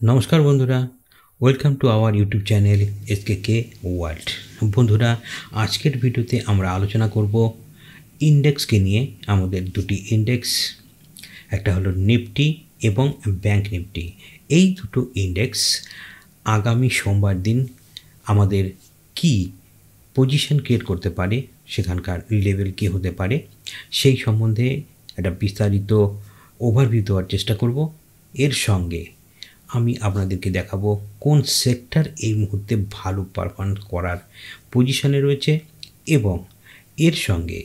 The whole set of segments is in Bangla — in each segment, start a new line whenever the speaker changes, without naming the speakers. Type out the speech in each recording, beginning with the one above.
নমস্কার বন্ধুরা, welcome to our YouTube channel SKK world. বন্ধুরা, আজকের ভিডিওতে আমরা আলোচনা করব ইন্ডেক্সকে নিয়ে। আমাদের দুটি ইন্ডেক্স, একটা হলো নিফটি এবং ব্যাংক নিফটি। এই দুটো ইন্ডেক্স আগামী সোমবার দিন আমাদের কি পজিশন ক্রিয়েট করতে পারে, সেখানকার লেভেল কী হতে পারে, সেই সম্বন্ধে একটা বিস্তারিত ওভারভিউ দেওয়ার চেষ্টা করব। এর সঙ্গে আমি আপনাদেরকে দেখাবো কোন সেক্টর এই মুহূর্তে ভালো পারফর্ম করার পজিশনে রয়েছে এবং এর সঙ্গে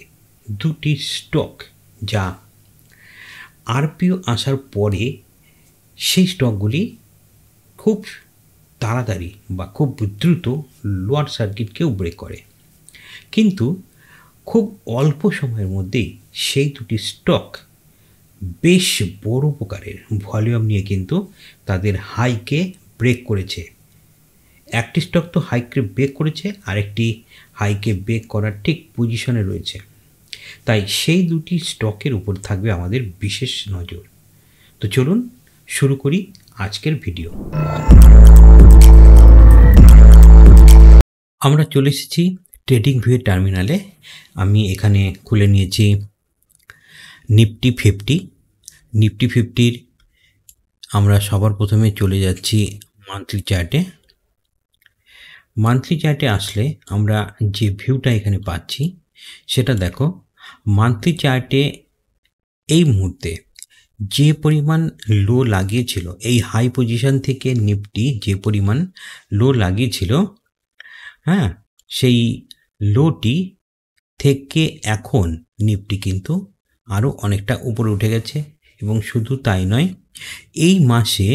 দুটি স্টক যা আরপিও আসার পরে সেই স্টকগুলি খুব তাড়াতাড়ি বা খুব দ্রুত লোয়ার সার্কিটকেও ব্রেক করে, কিন্তু খুব অল্প সময়ের মধ্যেই সেই দুটি স্টক বেশ বড় প্রকারের ভলিউম নিয়ে কিন্তু তাদের হাইকে ব্রেক করেছে। একটি স্টক তো হাইকে ব্রেক করেছে, আরেকটি হাইকে ব্রেক করার ঠিক পজিশনে রয়েছে। তাই সেই দুটি স্টকের উপর থাকবে আমাদের বিশেষ নজর। তো চলুন শুরু করি আজকের ভিডিও। আমরা চলে এসেছি ট্রেডিং ভিউ টার্মিনালে। আমি এখানে খুলে নিয়েছি নিফটি 50। নিফটি 50-র আমরা সবার প্রথমে চলে যাচ্ছি মান্থলি চার্টে। মান্থলি চার্টে আসলে আমরা যে ভিউটা এখানে পাচ্ছি সেটা দেখো। মান্থলি চার্টে এই মুহূর্তে যে পরিমাণ লো লাগিয়েছিল, এই হাই পজিশন থেকে নিফটি যে পরিমাণ লো লাগিয়েছিল, সেই লোটি থেকে এখন নিফটি কিন্তু আরও অনেকটা উপরে উঠে গেছে। এবং শুধু তাই নয়, এই মাসে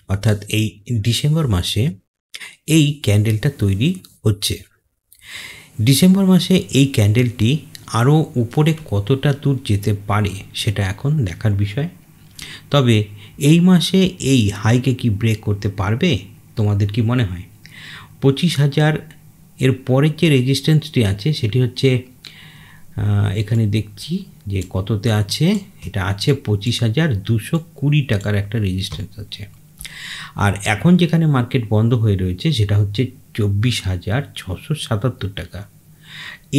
অর্থাৎ এই ডিসেম্বর মাসে এই ক্যান্ডেলটা তৈরি হচ্ছে। ডিসেম্বর মাসে এই ক্যান্ডেলটি আরও উপরে কতটা দূর যেতে পারে সেটা এখন দেখার বিষয়। তবে এই মাসে এই হাইকে কি ব্রেক করতে পারবে, তোমাদের কি মনে হয়? 25,000 এর পরের যে রেজিস্ট্যান্সটি আছে সেটি হচ্ছে এখানে দেখছি যে কততে আছে, এটা আছে 25,220 টাকার একটা রেজিস্ট্যান্স আছে। আর এখন যেখানে মার্কেট বন্ধ হয়ে রয়েছে সেটা হচ্ছে 24,677 টাকা।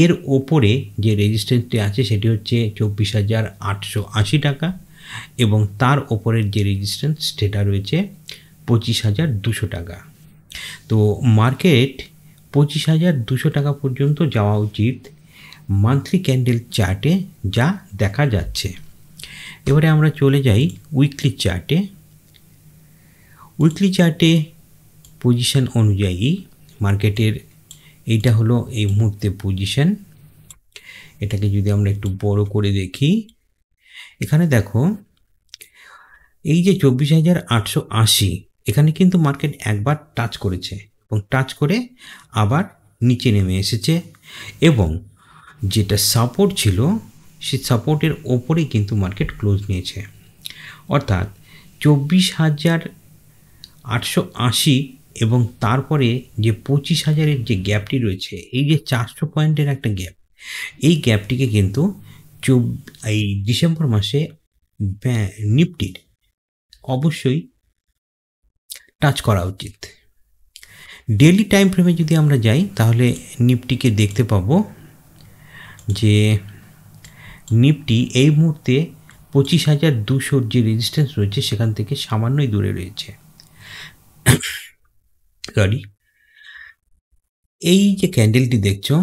এর ওপরে যে রেজিস্ট্যান্সটি আছে সেটি হচ্ছে 24,880 টাকা এবং তার ওপরের যে রেজিস্ট্যান্স সেটা রয়েছে 25,200 টাকা। তো মার্কেট 25,200 টাকা পর্যন্ত যাওয়া উচিত মান্থলি ক্যান্ডেল চার্টে, যা দেখা যাচ্ছে। এবারে আমরা চলে যাই উইকলি চার্টে। উইকলি চার্টে পজিশন অনুযায়ী মার্কেটের এইটা হলো এই মুহূর্তে পজিশন। এটাকে যদি আমরা একটু বড় করে দেখি, এখানে দেখো এই যে 24,880, এখানে কিন্তু মার্কেট একবার টাচ করেছে এবং টাচ করে আবার নিচে নেমে এসেছে এবং যেটা সাপোর্ট ছিল সেই সাপোর্টের ওপরেই কিন্তু মার্কেট ক্লোজ নিয়েছে। অর্থাৎ 24,880 এবং তারপরে যে 25,000-এর যে গ্যাপটি রয়েছে, এই যে 400 পয়েন্টের একটা গ্যাপ, এই গ্যাপটিকে কিন্তু এই ডিসেম্বর মাসে নিফটির অবশ্যই টাচ করা উচিত। ডেইলি টাইম ফ্রেমে যদি আমরা যাই তাহলে নিফটিকে দেখতে পাবো যে নিফটি এই মুহূর্তে 25,200 যে রেজিস্ট্যান্স রয়েছে সেখান থেকে সামান্যই দূরে রয়েছে। এই যে ক্যান্ডেলটি দেখছো,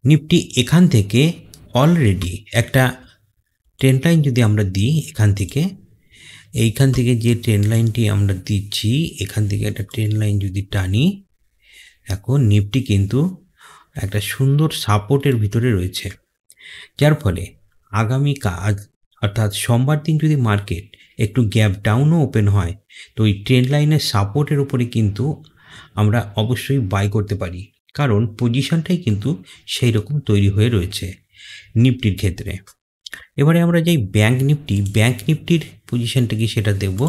নিফটি এখান থেকে অলরেডি একটা ট্রেন্ড লাইন যদি আমরা দিই, এইখান থেকে যে ট্রেন্ড লাইনটি আমরা দিচ্ছি, এখান থেকে একটা ট্রেন্ড লাইন যদি টানি, এখন নিফটি কিন্তু একটা সুন্দর সাপোর্টের ভিতরে রয়েছে। যার ফলে আগামী কাজ অর্থাৎ সোমবার দিন যদি মার্কেট একটু গ্যাপ ডাউনও ওপেন হয়, তো ওই ট্রেন্ড লাইনের সাপোর্টের উপরে কিন্তু আমরা অবশ্যই বাই করতে পারি, কারণ পজিশনটাই কিন্তু সেই রকম তৈরি হয়ে রয়েছে নিফটির ক্ষেত্রে। এবারে আমরা যাই ব্যাংক নিফটি। ব্যাংক নিফটির পজিশনটা কি সেটা দেখব।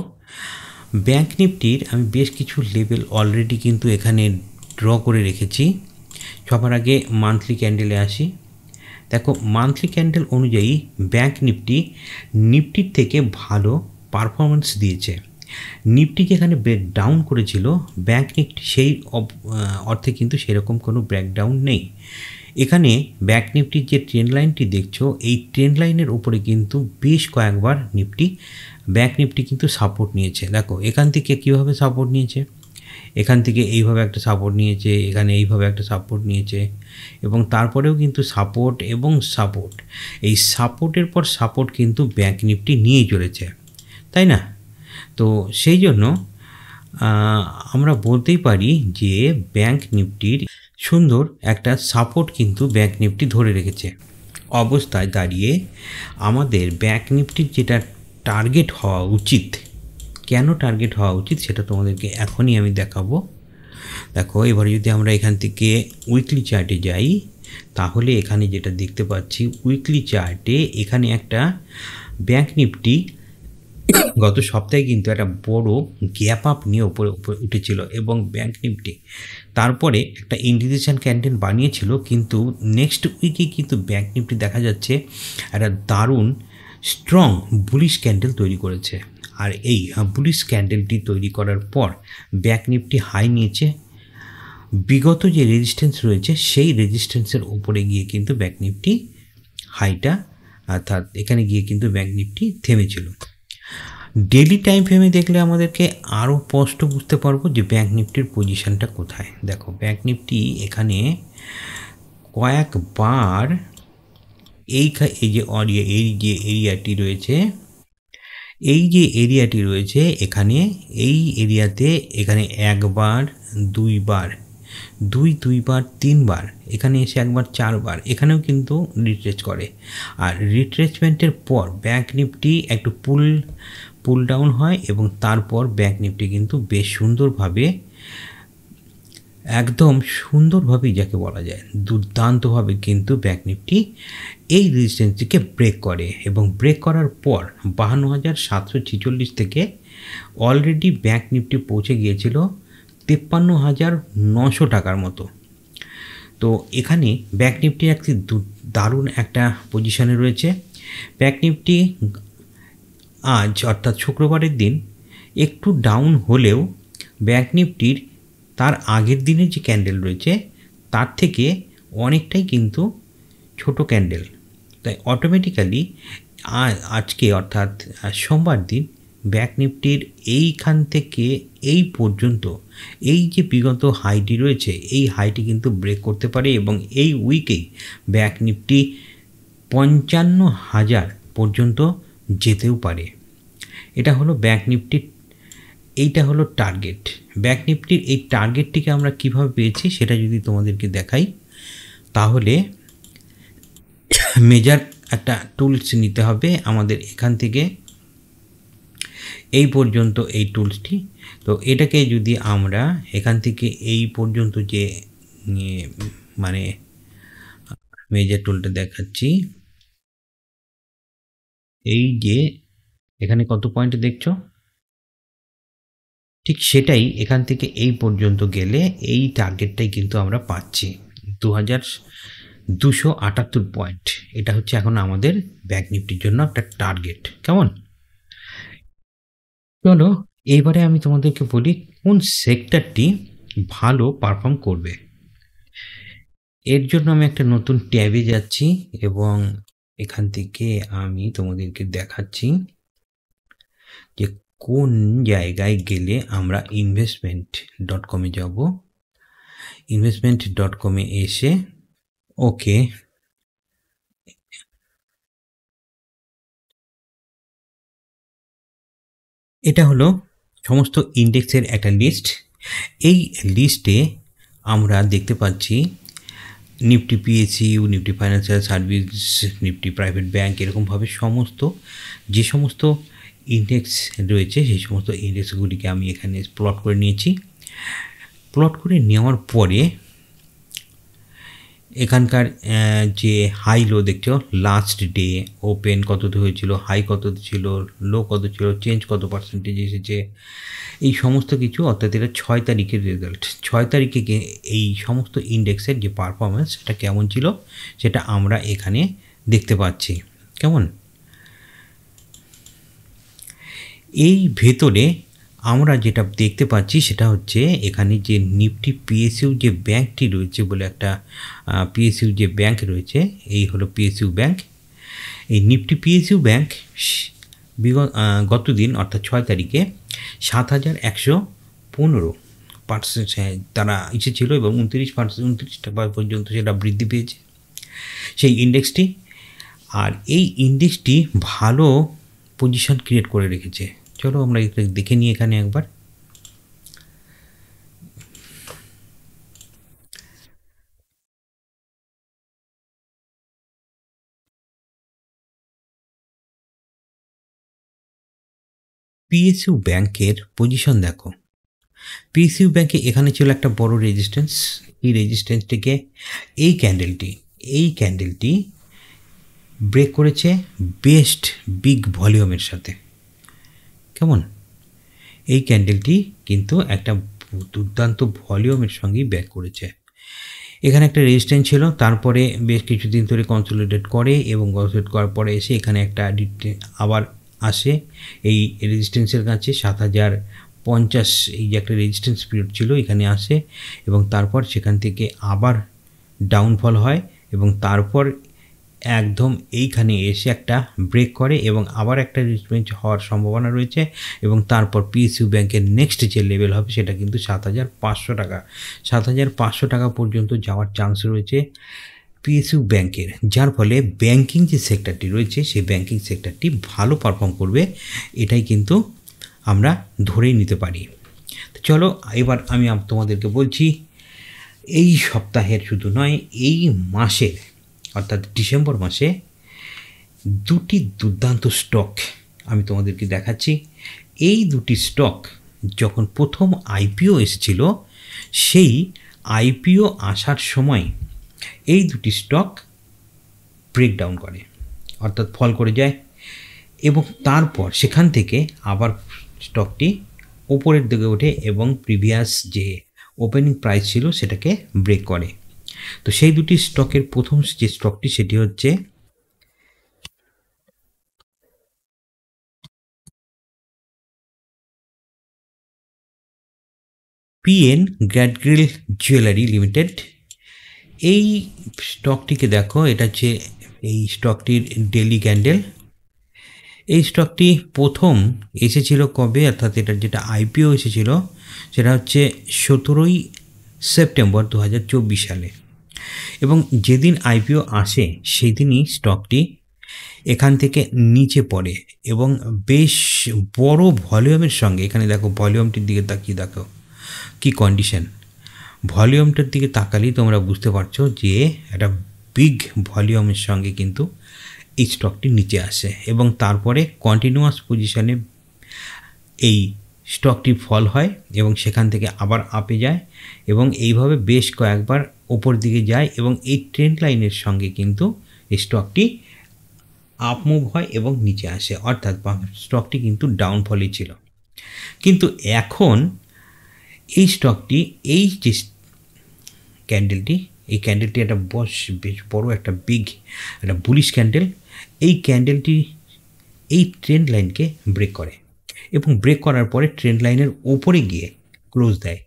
ব্যাংক নিফটির আমি বেশ কিছু লেভেল অলরেডি কিন্তু এখানে ড্র করে রেখেছি। সবার আগে মান্থলি ক্যান্ডেলে আসি। দেখো, মান্থলি ক্যান্ডেল অনুযায়ী ব্যাংক নিফটির থেকে ভালো পারফরমেন্স দিয়েছে। নিফটি যেখানে ব্রেক ডাউন করেছিল ব্যাঙ্ক নিফটি সেই অর্থে কিন্তু সেরকম কোনো ব্রেকডাউন নেই। এখানে ব্যাঙ্ক নিফটির যে ট্রেন্ড লাইনটি দেখছো এই ট্রেন্ড লাইনের উপরে কিন্তু বেশ কয়েকবার ব্যাঙ্ক নিফটি কিন্তু সাপোর্ট নিয়েছে। দেখো এখান থেকে কীভাবে সাপোর্ট নিয়েছে, এখান থেকে এইভাবে একটা সাপোর্ট নিয়েছে, এখানে এইভাবে একটা সাপোর্ট নিয়েছে এবং তারপরেও কিন্তু সাপোর্ট এবং সাপোর্ট, এই সাপোর্টের পর সাপোর্ট কিন্তু ব্যাঙ্ক নিফটি নিয়েই চলেছে, তাই না? তো সেই জন্য আমরা বলতেই পারি যে ব্যাঙ্ক নিফটির সুন্দর একটা সাপোর্ট কিন্তু ব্যাঙ্ক নিফটি ধরে রেখেছে। অবস্থায় দাঁড়িয়ে আমাদের ব্যাঙ্ক নিফটির যেটা টার্গেট হওয়া উচিত, কেন টার্গেট হওয়া উচিত সেটা তোমাদেরকে এখনই আমি দেখাবো। দেখো এবার যদি আমরা এখান থেকে উইকলি চার্টে যাই তাহলে এখানে যেটা দেখতে পাচ্ছি উইকলি চার্টে এখানে একটা ব্যাঙ্ক নিফটি গত সপ্তাহে কিন্তু একটা বড় গ্যাপ আপ নিয়ে উপরে উঠেছিল এবং ব্যাঙ্ক নিফটি তারপরে একটা ইন্ডিকেশন ক্যান্ডেল বানিয়েছিল, কিন্তু নেক্সট উইকে কিন্তু ব্যাঙ্ক নিফটি দেখা যাচ্ছে একটা দারুণ স্ট্রং বুলিশ ক্যান্ডেল তৈরি করেছে। আর এই বুলিশ ক্যান্ডেলটি তৈরি করার পর ব্যাঙ্ক নিফটি হাই নিয়েছে, বিগত যে রেজিস্ট্যান্স রয়েছে সেই রেজিস্ট্যান্সের উপরে গিয়ে কিন্তু ব্যাঙ্ক নিফটি হাইটা, অর্থাৎ এখানে গিয়ে কিন্তু ব্যাঙ্ক নিফটি থেমেছিল। ডেলি টাইম ফ্রেমে দেখলে আমাদেরকে আরও স্পষ্ট বুঝতে পারবো যে ব্যাঙ্ক নিফটির পজিশনটা কোথায়। দেখো ব্যাঙ্ক নিফটি এখানে কয়েকবার এই যে এরিয়াটি রয়েছে এখানে এই এরিয়াতে এখানে একবার, দুইবার, তিনবার, এখানে এসে একবার, চারবার, এখানেও কিন্তু রিট্রেস করে। আর রিট্রেসমেন্টের পর ব্যাঙ্ক নিফটি একটু পুল ডাউন হয় এবং তারপর ব্যাঙ্ক নিফটি কিন্তু বেশ সুন্দরভাবে, একদম সুন্দরভাবেই যাকে বলা যায় দুর্দান্তভাবে কিন্তু ব্যাঙ্ক নিফটি এই রেজিস্ট্যান্সটিকে ব্রেক করে এবং ব্রেক করার পর 52,746 থেকে অলরেডি ব্যাঙ্ক নিফটি পৌঁছে গিয়েছিল 53,900 টাকার মতো। তো এখানে ব্যাঙ্ক নিফটি একটি দারুণ একটা পজিশনে রয়েছে। ব্যাঙ্ক নিফটি আজ অর্থাৎ শুক্রবারের দিন একটু ডাউন হলেও ব্যাঙ্ক নিফটির তার আগের দিনের যে ক্যান্ডেল রয়েছে তার থেকে অনেকটাই কিন্তু ছোট ক্যান্ডেল, তাই অটোমেটিক্যালি আজকে অর্থাৎ সোমবার দিন ব্যাঙ্ক নিফটির এইখান থেকে এই পর্যন্ত এই যে বিগত হাইটি রয়েছে এই হাইটি কিন্তু ব্রেক করতে পারে এবং এই উইকেই ব্যাঙ্ক নিফটি 55,000 পর্যন্ত যেতেও পারে। এটা হলো ব্যাঙ্ক নিফটির, এইটা হলো টার্গেট। ব্যাঙ্ক নিফটির এই টার্গেটটিকে আমরা কিভাবে পেয়েছি সেটা যদি তোমাদেরকে দেখাই তাহলে মেজার একটা টুলস নিতে হবে আমাদের এখান থেকে এই পর্যন্ত এই টুলসটি। তো এটাকে যদি আমরা এখান থেকে এই পর্যন্ত যে মানে মেজার টুলটা দেখাচ্ছি, এই যে এখানে কত পয়েন্ট দেখছো ঠিক সেটাই এখান থেকে এই পর্যন্ত গেলে এই টার্গেটটাই কিন্তু আমরা পাচ্ছি 2,278 পয়েন্ট। এটা হচ্ছে এখন আমাদের ব্যাঙ্ক নিফটির জন্য একটা টার্গেট। কেমন? চলো এইবারে আমি তোমাদেরকে বলি কোন সেক্টরটি ভালো পারফর্ম করবে। এর জন্য আমি একটা নতুন ট্যাবে যাচ্ছি এবং এখান থেকে আমি তোমাদেরকে দেখাচ্ছি যে কোন জায়গায় গেলে আমরা investment.com-এ যাব। investment.com-এ এসে ওকে, এটা হলো সমস্ত ইন্ডেক্সের একটা লিস্ট। এই লিস্টে আমরা দেখতে পাচ্ছি Nifty PSU, Nifty financial service, Nifty private bank, এরকমভাবে যে সমস্ত ইন্ডেক্স রয়েছে সেই সমস্ত ইন্ডেক্সগুলিকে আমি এখানে প্লট করে নিয়েছি। প্লট করে নেওয়ার পরে এখানকার যে হাই লো দেখছো, লাস্ট ডে ওপেন কততে হয়েছিল, হাই কত ছিল, লো কত ছিল, চেঞ্জ কত পার্সেন্টেজ এসেছে, এই সমস্ত কিছু, অর্থাৎ এটা 6 তারিখের রেজাল্ট। 6 তারিখে এই সমস্ত ইন্ডেক্সের যে পারফরমেন্স সেটা কেমন ছিল সেটা আমরা এখানে দেখতে পাচ্ছি। কেমন? এই ভেতরে আমরা যেটা দেখতে পাচ্ছি সেটা হচ্ছে এখানে যে নিফটি পিএসইউ যে ব্যাংকটি রয়েছে বলে একটা পিএসইউ যে ব্যাংক রয়েছে, এই হলো পিএসইউ ব্যাংক। এই নিফটি পিএসইউ ব্যাংক গত দিন অর্থাৎ 6 তারিখে 7,115% তারা ছিল এবং 29% পর্যন্ত সেটা বৃদ্ধি পেয়েছে সেই ইন্ডেক্সটি। আর এই ইন্ডেক্সটি ভালো পজিশন ক্রিয়েট করে রেখেছে। চলো আমরা এটা দেখে নিই এখানে একবার। পিএসইউ ব্যাংকের পজিশন দেখো। পিএসইউ ব্যাংকে এখানে ছিল একটা বড় রেজিস্ট্যান্স। এই রেজিস্ট্যান্সটিকে এই ক্যান্ডেলটি ব্রেক করেছে বেস্ট বিগ ভলিউমের সাথে। কেমন? এই ক্যান্ডেলটি কিন্তু একটা দুর্দান্ত ভলিউমের সঙ্গেই ব্যাক করেছে। এখানে একটা রেজিস্ট্যান্স ছিল, তারপরে বেশ কিছুদিন ধরে কনসলিডেট করে এবং কনসলিডেট করার পরে এসে এখানে একটা আবার আসে এই রেজিস্ট্যান্সের কাছে 7,050 এই যে একটা রেজিস্ট্যান্স পিরিয়ড ছিল এখানে আসে এবং তারপর সেখান থেকে আবার ডাউনফল হয় এবং তারপর একদম এইখানে এসে একটা ব্রেক করে এবং আবার একটা রেজিস্ট্যান্স হওয়ার সম্ভাবনা রয়েছে এবং তারপর পিএসইউ ব্যাংকের নেক্সট যে লেভেল হবে সেটা কিন্তু 7,500 টাকা। 7,500 টাকা পর্যন্ত যাওয়ার চান্স রয়েছে পিএসইউ ব্যাংকের, যার ফলে ব্যাংকিং যে সেক্টরটি রয়েছে সেই ব্যাংকিং সেক্টরটি ভালো পারফর্ম করবে, এটাই কিন্তু আমরা ধরেই নিতে পারি। তো চলো এবার আমি তোমাদেরকে বলছি এই সপ্তাহের শুধু নয়, এই মাসের অর্থাৎ ডিসেম্বর মাসে দুটি দুর্দান্ত স্টক আমি তোমাদেরকে দেখাচ্ছি। এই দুটি স্টক যখন প্রথম আইপিও এসেছিল সেই আইপিও আসার সময় এই দুটি স্টক ব্রেকডাউন করে অর্থাৎ ফল করে যায় এবং তারপর সেখান থেকে আবার স্টকটি ওপরের দিকে ওঠে এবং প্রিভিয়াস যে ওপেনিং প্রাইস ছিল সেটাকে ব্রেক করে। তো সেই দুটি স্টকের প্রথম যে স্টকটি সেটি হচ্ছে পিএন গ্যাডগ্রিল জুয়েলারি লিমিটেড। এই স্টকটিকে দেখো, এটা হচ্ছে এই স্টকটির ডেইলি ক্যান্ডেল। এই স্টকটি প্রথম এসেছিল কবে, অর্থাৎ এটার যেটা আইপিও এসেছিল সেটা হচ্ছে 17 সেপ্টেম্বর 2024 সালে এবং যেদিন আইপিও আসে সেই দিনই স্টকটি এখান থেকে নিচে পড়ে এবং বেশ বড় ভলিউমের সঙ্গে, এখানে দেখো ভলিউমটির দিকে তাকিয়ে দেখো কি কন্ডিশন। ভলিউমটার দিকে তাকালেই তোমরা বুঝতে পারছো যে একটা বিগ ভলিউমের সঙ্গে কিন্তু এই স্টকটি নিচে আসে এবং তারপরে কন্টিনিউয়াস পজিশনে এই স্টকটি ফল হয় এবং সেখান থেকে আবার আপে যায় এবং এইভাবে বেশ কয়েকবার ওপর দিকে যায় এবং এই ট্রেন্ড লাইনের সঙ্গে কিন্তু এই স্টকটি আপ মুভ হয় এবং নিচে আসে, অর্থাৎ স্টকটি কিন্তু ডাউনফলই ছিল। কিন্তু এখন এই স্টকটি এই যে ক্যান্ডেলটি, এই ক্যান্ডেলটি একটা বেশ বড় একটা বিগ একটা বুলিশ ক্যান্ডেল। এই ক্যান্ডেলটি এই ট্রেন্ড লাইনকে ব্রেক করে এবং ব্রেক করার পরে ট্রেন্ড লাইনের ওপরে গিয়ে ক্লোজ দেয়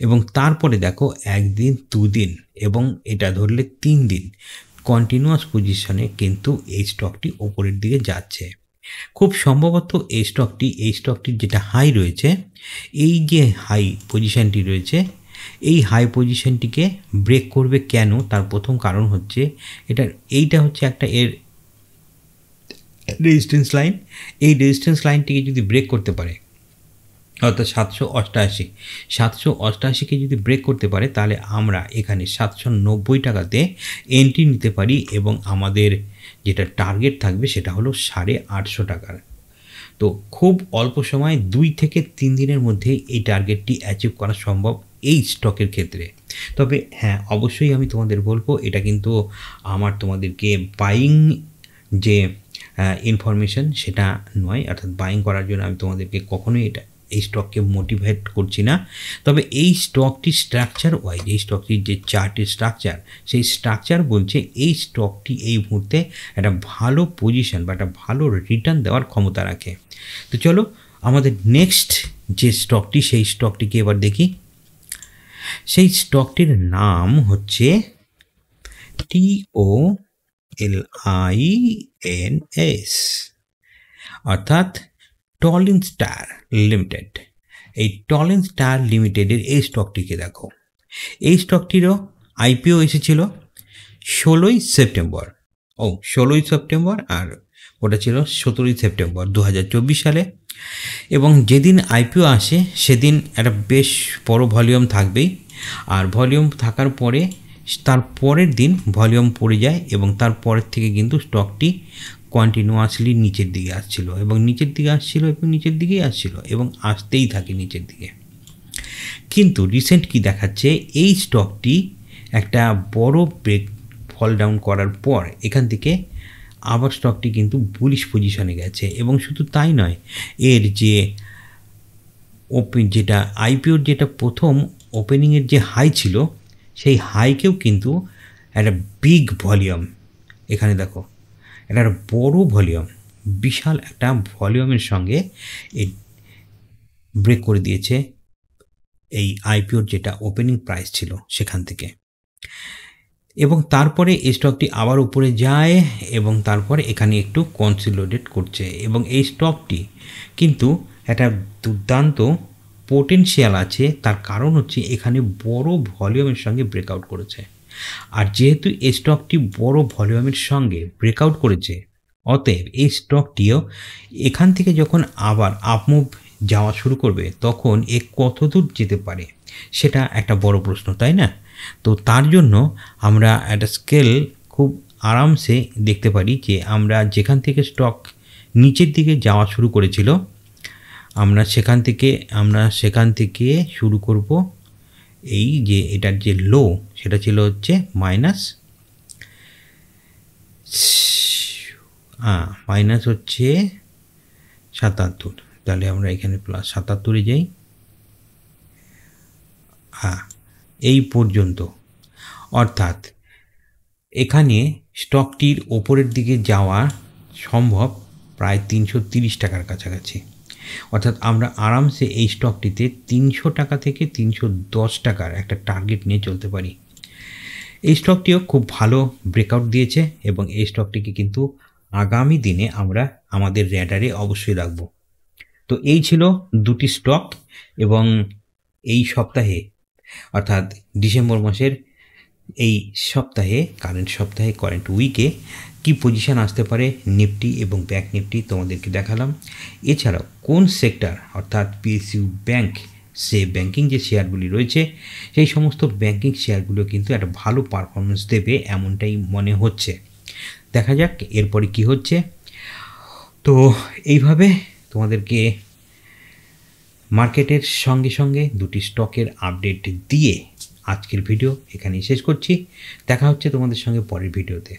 এবং তারপরে দেখো একদিন, দুদিন এবং এটা ধরলে 3 দিন কন্টিনিউয়াস পজিশনে কিন্তু এই স্টকটি ওপরের দিকে যাচ্ছে। খুব সম্ভবত এই স্টকটির যেটা হাই রয়েছে, এই যে হাই পজিশনটি রয়েছে, এই হাই পজিশনটিকে ব্রেক করবে কেন, তার প্রথম কারণ হচ্ছে এইটা হচ্ছে একটা এর রেজিস্ট্যান্স লাইন। এই রেজিস্ট্যান্স লাইনটিকে যদি ব্রেক করতে পারে অর্থাৎ 788কে যদি ব্রেক করতে পারে তাহলে আমরা এখানে 790 টাকাতে এন্ট্রি নিতে পারি এবং আমাদের যেটা টার্গেট থাকবে সেটা হলো 850 টাকার। তো খুব অল্প সময় 2 থেকে 3 দিনের মধ্যে এই টার্গেটটি অ্যাচিভ করা সম্ভব এই স্টকের ক্ষেত্রে। তবে হ্যাঁ, অবশ্যই আমি তোমাদের বলবো এটা কিন্তু আমার তোমাদেরকে বাইং যে ইনফরমেশন সেটা নয়, অর্থাৎ বাইং করার জন্য আমি তোমাদেরকে কখনোই এই স্টককে মোটিভেট করছি না। তবে এই স্টকটি স্ট্রাকচার ওয়াইজ, এই স্টকটির যে চার্টের স্ট্রাকচার, সেই স্ট্রাকচার বলছে এই স্টকটি এই মুহূর্তে একটা ভালো পজিশন বা একটা ভালো রিটার্ন দেওয়ার ক্ষমতা রাখে। তো চলো আমাদের নেক্সট যে স্টকটি, সেই স্টকটিকে এবার দেখি। সেই স্টকটির নাম হচ্ছে TOLINS, অর্থাৎ টলিন স্টার লিমিটেড। এই টলিন স্টার লিমিটেডের এই স্টকটিকে দেখো, এই স্টকটিরও আইপিও এসেছিল 16ই সেপ্টেম্বর। 16ই সেপ্টেম্বর, আর ওটা ছিল 17ই সেপ্টেম্বর 2024 সালে। এবং যেদিন আইপিও আসে সেদিন একটা বেশ বড় ভলিউম থাকবেই, আর ভলিউম থাকার পরে তার পরের দিন ভলিউম পড়ে যায় এবং তারপরের থেকে কিন্তু স্টকটি কন্টিনিউয়াসলি নিচের দিকে আসছিল এবং নিচের দিকে আসছিল এবং নিচের দিকেই আসছিল এবং আসতেই থাকে নিচের দিকে। কিন্তু রিসেন্ট কি দেখাচ্ছে, এই স্টকটি একটা বড় ব্রেক ফল ডাউন করার পর এখান থেকে আবার স্টকটি কিন্তু বুলিশ পজিশনে গেছে। এবং শুধু তাই নয়, এর যে যেটা আইপিওর যেটা প্রথম ওপেনিংয়ের যে হাই ছিল, সেই হাইকেও কিন্তু একটা বিগ ভলিউম, এখানে দেখো একটা বড় ভলিউম, বিশাল একটা ভলিউমের সঙ্গে এই ব্রেক করে দিয়েছে এই আইপিওর যেটা ওপেনিং প্রাইস ছিল সেখান থেকে। এবং তারপরে এই স্টকটি আবার উপরে যায় এবং তারপরে এখানে একটু কনসলিডেট করছে। এবং এই স্টকটি কিন্তু একটা দুর্দান্ত পোটেনশিয়াল আছে, তার কারণ হচ্ছে এখানে বড় ভলিউমের সঙ্গে ব্রেকআউট করেছে। আর যেহেতু এই স্টকটি বড় ভলিউমের সঙ্গে ব্রেকআউট করেছে, অতএব এই স্টকটিও এখান থেকে যখন আবার আপমুভ যাওয়া শুরু করবে তখন এ কত দূর যেতে পারে সেটা একটা বড় প্রশ্ন, তাই না? তো তার জন্য আমরা একটা স্কেল খুব আরামসে দেখতে পারি যে আমরা যেখান থেকে স্টক নিচের দিকে যাওয়া শুরু করেছিল, আমরা সেখান থেকে শুরু করব। এই যে এটার যে লো সেটা ছিল হচ্ছে মাইনাস হচ্ছে 77। তাহলে আমরা এখানে প্লাস 77-এ যাই। এই পর্যন্ত, অর্থাৎ এখানে স্টকটির ওপরের দিকে যাওয়া সম্ভব প্রায় 330 টাকার কাছাকাছি। অর্থাৎ আমরা আরামসে এই স্টকটিতে 300 টাকা থেকে 310 টাকার একটা টার্গেট নিয়ে চলতে পারি। এই স্টকটিও খুব ভালো ব্রেকআউট দিয়েছে এবং এই স্টকটিকে কিন্তু আগামী দিনে আমরা আমাদের র্যাডারে অবশ্যই রাখব। তো এই ছিল দুটি স্টক। এবং এই সপ্তাহে, অর্থাৎ ডিসেম্বর মাসের এই সপ্তাহে, কারেন্ট উইকে কি পজিশন আসতে পারে নিফটি এবং ব্যাংক নিফটি তোমাদেরকে দেখালাম। এছাড়াও কোন সেক্টর, অর্থাৎ পিএসইউ ব্যাংক, সে ব্যাংকিং যে শেয়ারগুলি রয়েছে সেই সমস্ত ব্যাংকিং শেয়ারগুলো কিন্তু একটা ভালো পারফরমেন্স দেবে এমনটাই মনে হচ্ছে। দেখা যাক এরপরে কি হচ্ছে। তো এইভাবে তোমাদেরকে মার্কেটের সঙ্গে সঙ্গে দুটি স্টকের আপডেট দিয়ে আজকের ভিডিও এখানেই শেষ করছি। দেখা হচ্ছে তোমাদের সঙ্গে পরের ভিডিওতে।